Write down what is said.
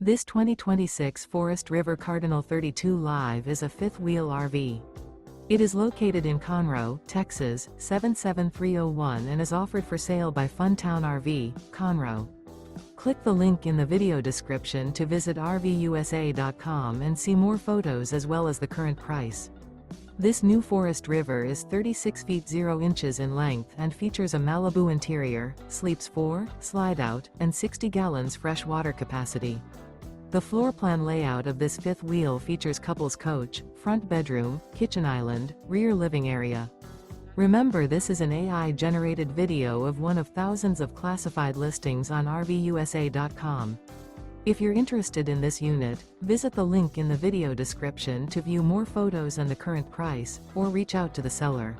This 2026 Forest River Cardinal 32 Live is a fifth-wheel RV. It is located in Conroe, Texas, 77301 and is offered for sale by Funtown RV, Conroe. Click the link in the video description to visit RVUSA.com and see more photos as well as the current price. This new Forest River is 36 feet 0 inches in length and features a MALIBU interior, sleeps 4, slide-out, and 60 gallons fresh water capacity. The floor plan layout of this fifth wheel features couples coach, front bedroom, kitchen island, rear living area. Remember, this is an AI-generated video of one of thousands of classified listings on RVUSA.com. If you're interested in this unit, visit the link in the video description to view more photos and the current price, or reach out to the seller.